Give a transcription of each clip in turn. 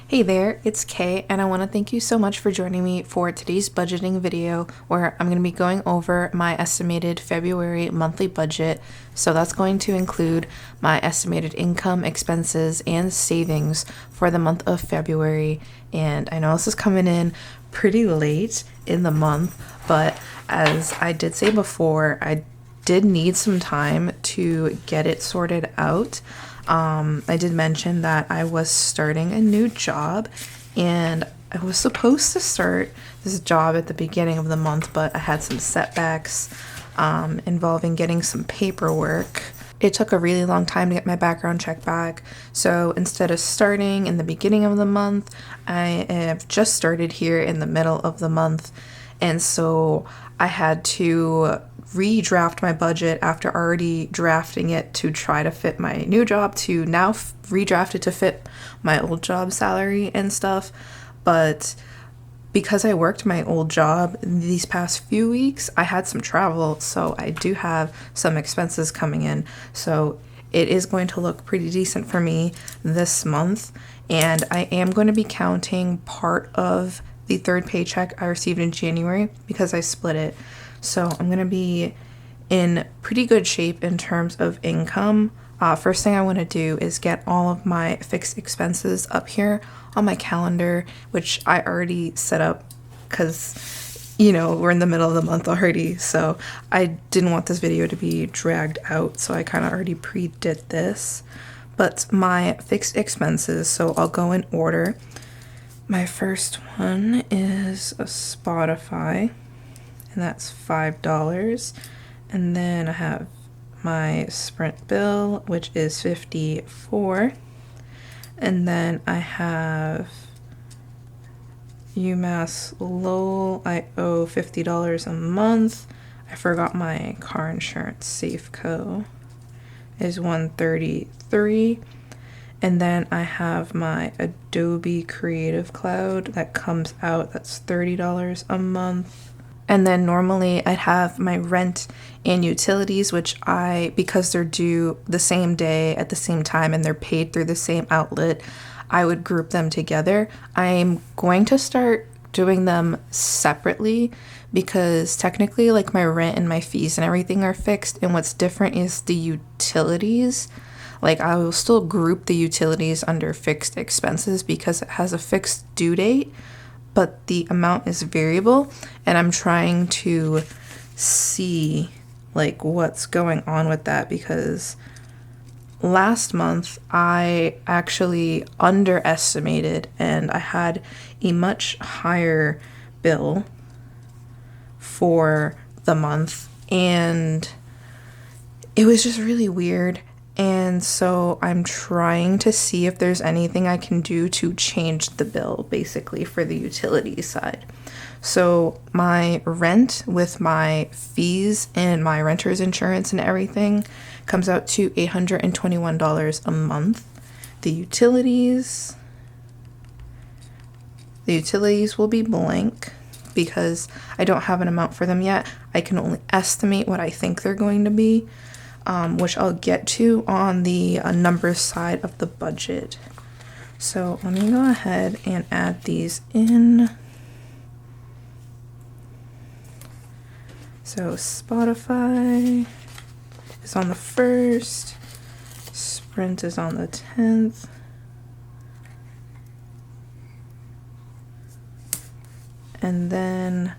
Hey there, it's Kay, and I want to thank you so much for joining me for today's budgeting video where I'm going to be going over my estimated February monthly budget. So that's going to include my estimated income, expenses, and savings for the month of February. And I know this is coming in pretty late in the month, but as I did say before, I did need some time to get it sorted out. I did mention that I was starting a new job, and I was supposed to start this job at the beginning of the month, but I had some setbacks involving getting some paperwork. It took a really long time to get my background check back, so instead of starting in the beginning of the month, I have just started here in the middle of the month, and so I had to redraft my budget after already drafting it to try to fit my new job to now redraft it to fit my old job salary and stuff. But because I worked my old job these past few weeks, I had some travel, so I do have some expenses coming in. So it is going to look pretty decent for me this month, and I am going to be counting part of the third paycheck I received in January because I split it. So I'm going to be in pretty good shape in terms of income. First thing I want to do is get all of my fixed expenses up here on my calendar, which I already set up because, we're in the middle of the month already. So I didn't want this video to be dragged out, so I kind of already pre-did this. But my fixed expenses, so I'll go in order. My first one is a Spotify, and that's $5. And then I have my Sprint bill, which is $54. And then I have UMass Lowell. I owe $50 a month. I forgot my car insurance. Safeco is $133. And then I have my Adobe Creative Cloud that comes out. That's $30 a month. And then normally I'd have my rent and utilities, which because they're due the same day at the same time and they're paid through the same outlet, I would group them together. I'm going to start doing them separately because technically like my rent and my fees and everything are fixed, and what's different is the utilities. Like I will still group the utilities under fixed expenses because it has a fixed due date, but the amount is variable, and I'm trying to see like what's going on with that because last month I actually underestimated and I had a much higher bill for the month, and it was just really weird. And so I'm trying to see if there's anything I can do to change the bill, basically, for the utility side. So my rent with my fees and my renter's insurance and everything comes out to $821 a month. The utilities will be blank because I don't have an amount for them yet. I can only estimate what I think they're going to be. Which I'll get to on the numbers side of the budget. So let me go ahead and add these in. So Spotify is on the 1st, Sprint is on the 10th, and then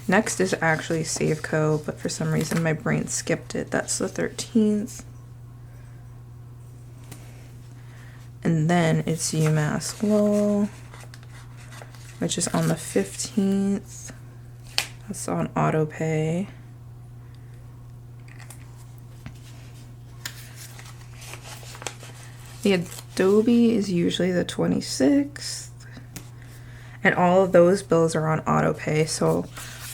next is actually Safeco, but for some reason my brain skipped it. That's the 13th. And then it's UMass Lowell, which is on the 15th. That's on auto pay. The Adobe is usually the 26th. And all of those bills are on auto pay, so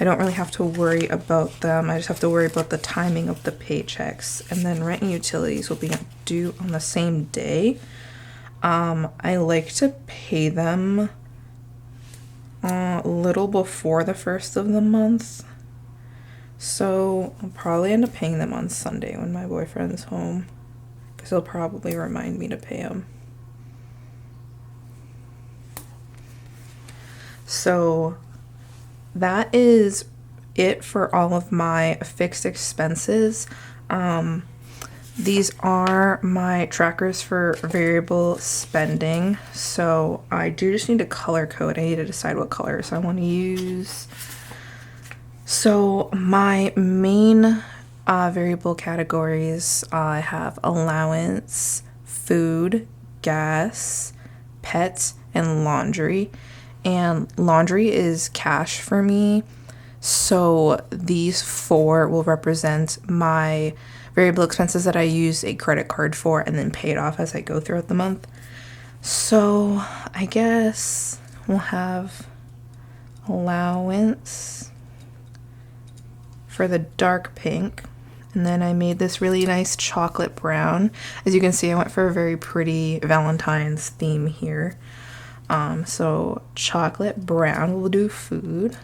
I don't really have to worry about them. I just have to worry about the timing of the paychecks. And then rent and utilities will be due on the same day. I like to pay them a little before the 1st of the month. So I'll probably end up paying them on Sunday when my boyfriend's home, because he'll probably remind me to pay him. So that is it for all of my fixed expenses. These are my trackers for variable spending. So I do just need to color code. I need to decide what colors I want to use. So my main variable categories, I have allowance, food, gas, pets, and laundry. And laundry is cash for me. So these 4 will represent my variable expenses that I use a credit card for and then pay it off as I go throughout the month. So I guess we'll have allowance for the dark pink. And then I made this really nice chocolate brown. As you can see, I went for a very pretty Valentine's theme here. So chocolate brown will do food.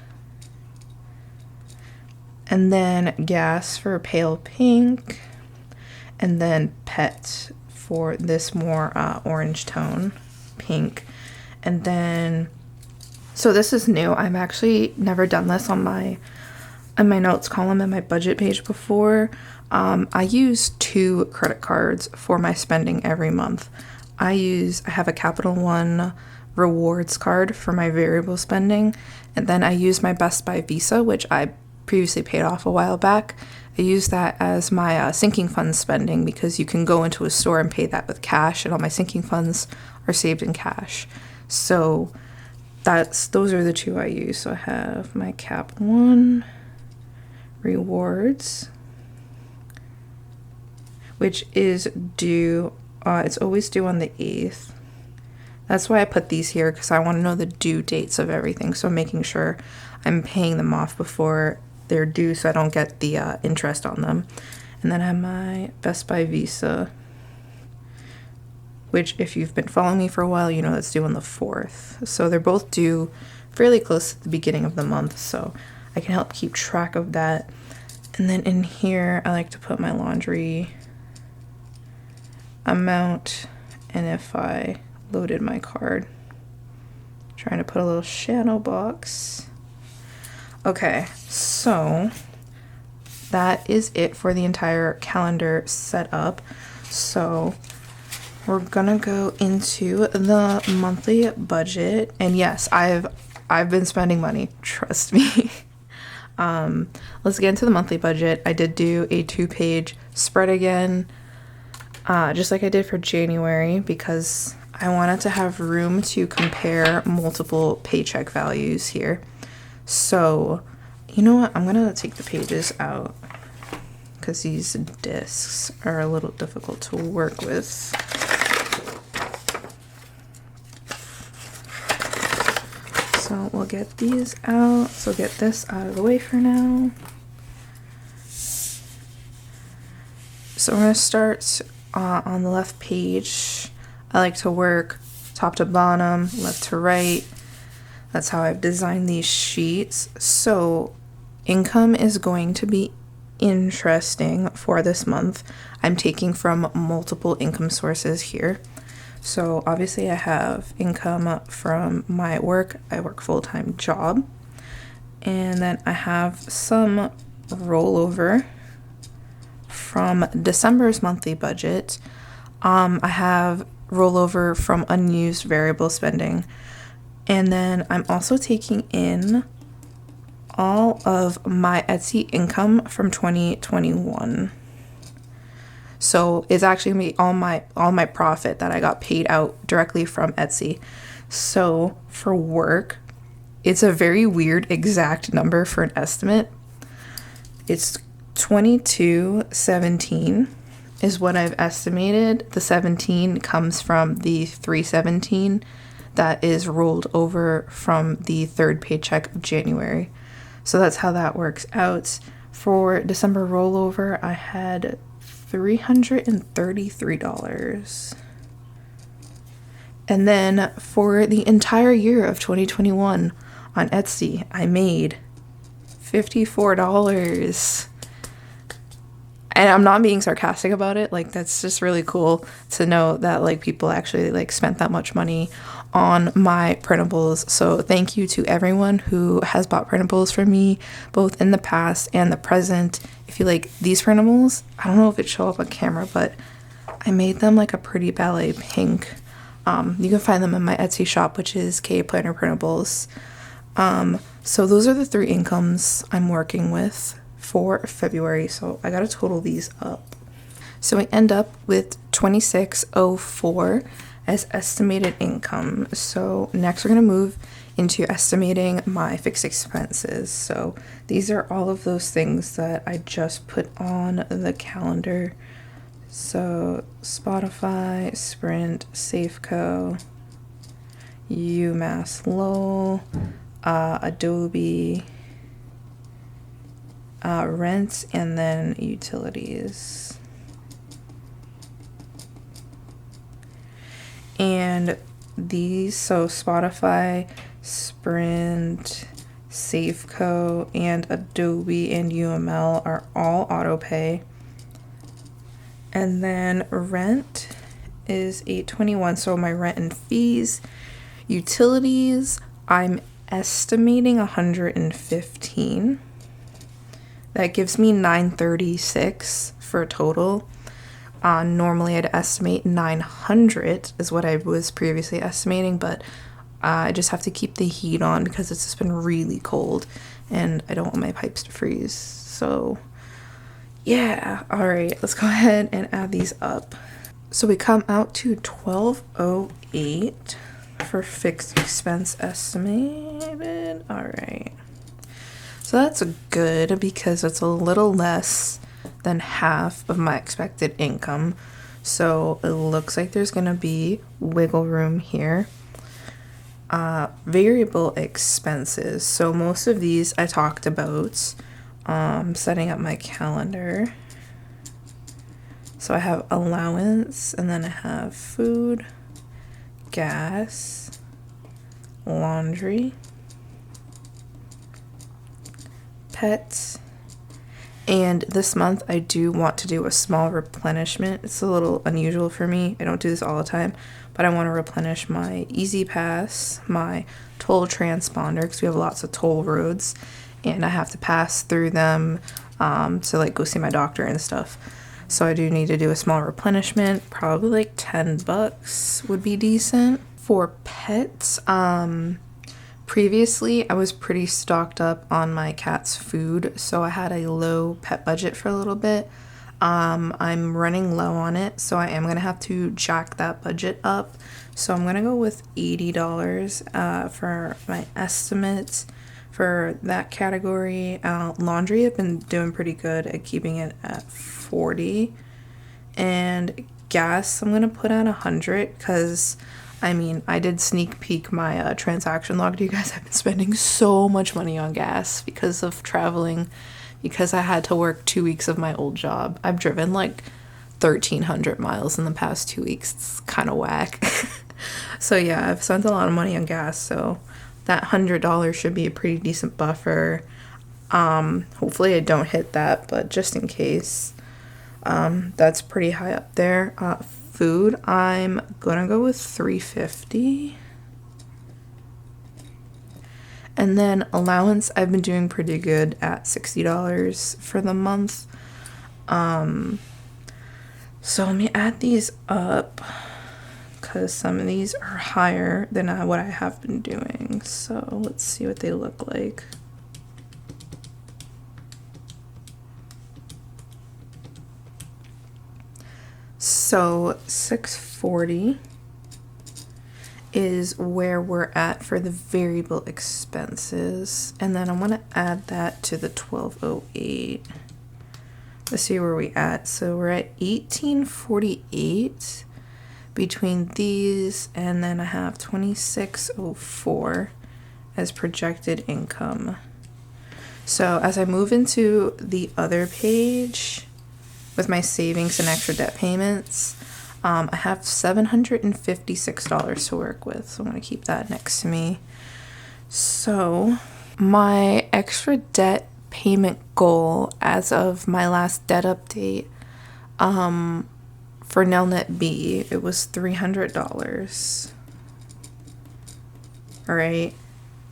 And then gas for pale pink. And then pet for this more orange tone, pink. And then, so this is new. I've actually never done this on my notes column and my budget page before. I use 2 credit cards for my spending every month. I have a Capital One rewards card for my variable spending, and then I use my Best Buy Visa, which I previously paid off a while back. I use that as my sinking fund spending, because you can go into a store and pay that with cash, and all my sinking funds are saved in cash. So those are the 2 I use. So I have my Cap One rewards, which is due, it's always due on the 8th. That's why I put these here, because I want to know the due dates of everything. So I'm making sure I'm paying them off before they're due, so I don't get the interest on them. And then I have my Best Buy Visa, which if you've been following me for a while, you know that's due on the 4th. So they're both due fairly close to the beginning of the month, so I can help keep track of that. And then in here, I like to put my laundry amount, and if I loaded my card, trying to put a little shadow box. Okay, so that is it for the entire calendar setup. So we're gonna go into the monthly budget, and yes, I've been spending money, trust me. Let's get into the monthly budget. I did do a 2-page spread again, just like I did for January, because I wanted to have room to compare multiple paycheck values here. So, you know what? I'm gonna take the pages out, because these discs are a little difficult to work with. So we'll get these out. So get this out of the way for now. So we're gonna start on the left page. I like to work top to bottom, left to right. That's how I've designed these sheets. So income is going to be interesting for this month. I'm taking from multiple income sources here. So obviously I have income from my work. I work full-time job. And then I have some rollover from December's monthly budget. I have rollover from unused variable spending. And then I'm also taking in all of my Etsy income from 2021. So it's actually gonna be all my profit that I got paid out directly from Etsy. So for work, it's a very weird exact number for an estimate. It's 2217 is what I've estimated. The 17 comes from the 317 that is rolled over from the 3rd paycheck of January. So that's how that works out. For December rollover, I had $333. And then for the entire year of 2021 on Etsy, I made $54. And I'm not being sarcastic about it. Like, that's just really cool to know that like people actually like spent that much money on my printables. So thank you to everyone who has bought printables from me, both in the past and the present. If you like these printables, I don't know if it show up on camera, but I made them like a pretty ballet pink. You can find them in my Etsy shop, which is K Planner Printables. So those are the 3 incomes I'm working with for February. So I gotta total these up. So we end up with $26.04 as estimated income. So next we're gonna move into estimating my fixed expenses. So these are all of those things that I just put on the calendar. So Spotify, Sprint, Safeco, UMass Lowell, Adobe, rent, and then utilities. And these, so Spotify, Sprint, Safeco, and Adobe and UML are all auto pay. And then rent is $821. So my rent and fees. Utilities, I'm estimating $115. That gives me $936 for a total. Normally I'd estimate $900 is what I was previously estimating, but I just have to keep the heat on because it's just been really cold and I don't want my pipes to freeze. So yeah, all right, let's go ahead and add these up. So we come out to $1208 for fixed expense estimated. All right. So that's good because it's a little less than half of my expected income. So it looks like there's going to be wiggle room here. Variable expenses. So most of these I talked about setting up my calendar. So I have allowance, and then I have food, gas, laundry, pets, and this month I do want to do a small replenishment. It's a little unusual for me. I don't do this all the time, but I want to replenish my Easy Pass, my toll transponder, because we have lots of toll roads and I have to pass through them to like go see my doctor and stuff. So I do need to do a small replenishment. Probably like $10 would be decent. For pets, previously I was pretty stocked up on my cat's food, so I had a low pet budget for a little bit. I'm running low on it, so I am gonna have to jack that budget up. So I'm gonna go with $80 for my estimates for that category. Laundry, I've been doing pretty good at keeping it at $40, and gas I'm gonna put at $100 because I mean, I did sneak peek my transaction log to you guys. I've been spending so much money on gas because of traveling, because I had to work 2 weeks of my old job. I've driven like 1,300 miles in the past 2 weeks. It's kind of whack. So yeah, I've spent a lot of money on gas, so that $100 should be a pretty decent buffer. Hopefully I don't hit that, but just in case, that's pretty high up there. Food, I'm gonna go with $350. And then allowance, I've been doing pretty good at $60 for the month. So let me add these up because some of these are higher than what I have been doing. So let's see what they look like. So $640 is where we're at for the variable expenses, and then I'm gonna add that to the $1208. Let's see where we at. So we're at $1848 between these, and then I have $2604 as projected income. So as I move into the other page with my savings and extra debt payments, I have $756 to work with, so I'm going to keep that next to me. So my extra debt payment goal as of my last debt update. For Nelnet B, it was $300. All right.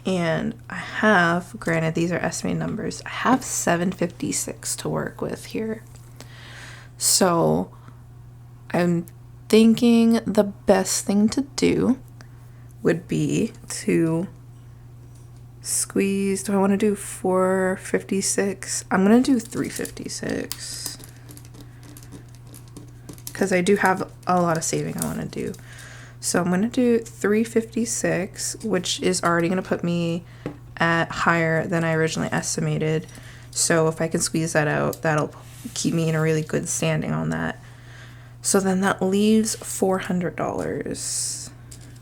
And I have, granted, these are estimated numbers, I have $756 to work with here. So I'm thinking the best thing to do would be to squeeze. Do I want to do 456? I'm going to do 356 because I do have a lot of saving I want to do. So I'm going to do 356, which is already going to put me at higher than I originally estimated. So if I can squeeze that out, that'll keep me in a really good standing on that. So then that leaves $400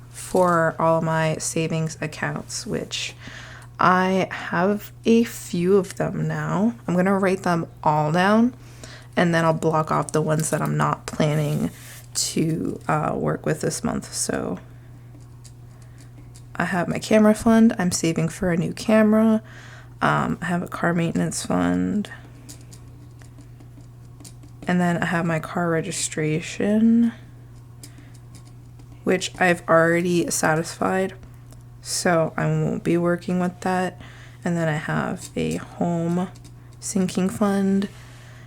for all my savings accounts, which I have a few of them now. I'm going to write them all down, and then I'll block off the ones that I'm not planning to work with this month. So I have my camera fund. I'm saving for a new camera. I have a car maintenance fund. And then I have my car registration, which I've already satisfied, so I won't be working with that. And then I have a home sinking fund,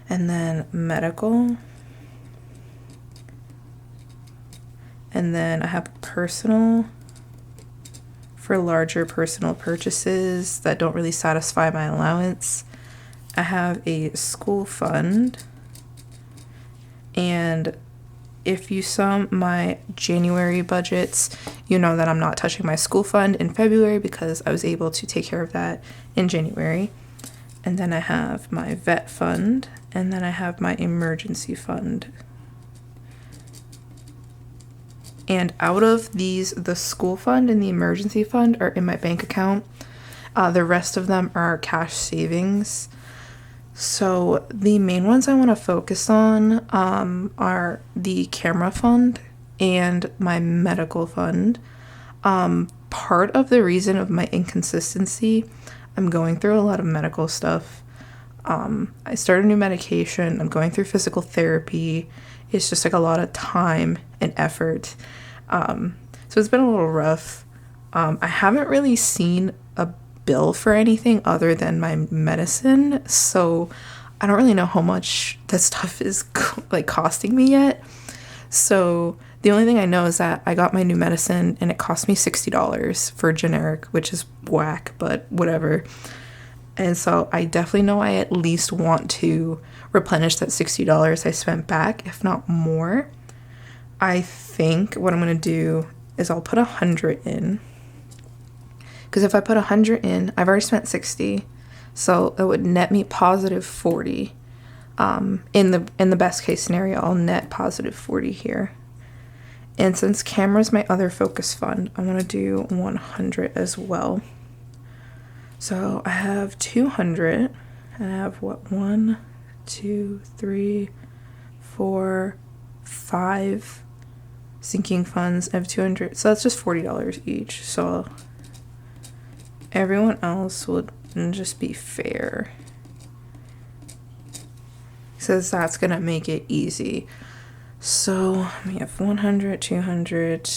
and then medical. And then I have personal for larger personal purchases that don't really satisfy my allowance. I have a school fund. And if you sum my January budgets, you know that I'm not touching my school fund in February because I was able to take care of that in January. And then I have my vet fund, and then I have my emergency fund. And out of these, the school fund and the emergency fund are in my bank account. The rest of them are cash savings. So the main ones I want to focus on are the camera fund and my medical fund. Part of the reason of my inconsistency, I'm going through a lot of medical stuff. I started a new medication. I'm going through physical therapy. It's just like a lot of time and effort. So it's been a little rough. I haven't really seen a bill for anything other than my medicine, so I don't really know how much that stuff is like costing me yet. So the only thing I know is that I got my new medicine and it cost me $60 for generic, which is whack, but whatever. And so I definitely know I at least want to replenish that $60 I spent back, if not more. I think what I'm going to do is I'll put 100 in. Because if I put 100 in, I've already spent 60. So it would net me positive 40. In the best case scenario, I'll net positive 40 here. And since camera's my other focus fund, I'm going to do 100 as well. So I have 200, and I have what, 1, 2, 3, 4, 5 sinking funds. I have 200, so that's just $40 each. So everyone else will just be fair, because that's gonna make it easy. So we have 100, 200,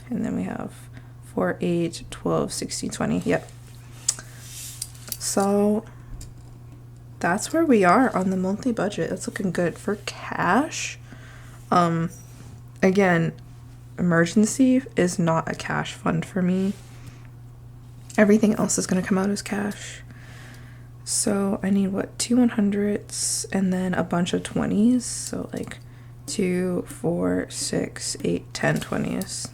and then we have 4, 8, 12, 16, 20. Yep. So that's where we are on the monthly budget. It's looking good for cash. Again, emergency is not a cash fund for me. Everything else is going to come out as cash. So I need what, 2 100s and then a bunch of 20s. So like 2, 4, 6, 8, 10 20s.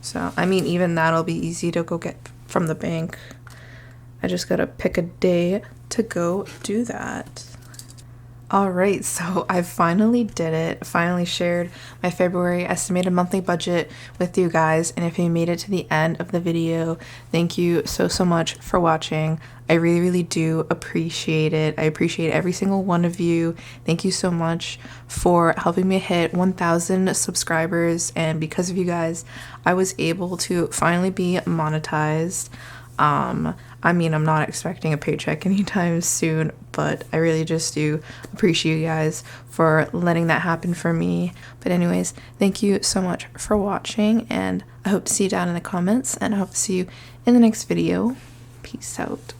So I mean, even that'll be easy to go get from the bank. I just gotta pick a day to go do that. All right, so I finally did it. Finally shared my February estimated monthly budget with you guys. And if you made it to the end of the video, thank you so much for watching. I really, really do appreciate it. I appreciate every single one of you. Thank you so much for helping me hit 1,000 subscribers. And because of you guys, I was able to finally be monetized. I mean, I'm not expecting a paycheck anytime soon, but I really just do appreciate you guys for letting that happen for me. But anyways, thank you so much for watching, and I hope to see you down in the comments, and I hope to see you in the next video. Peace out.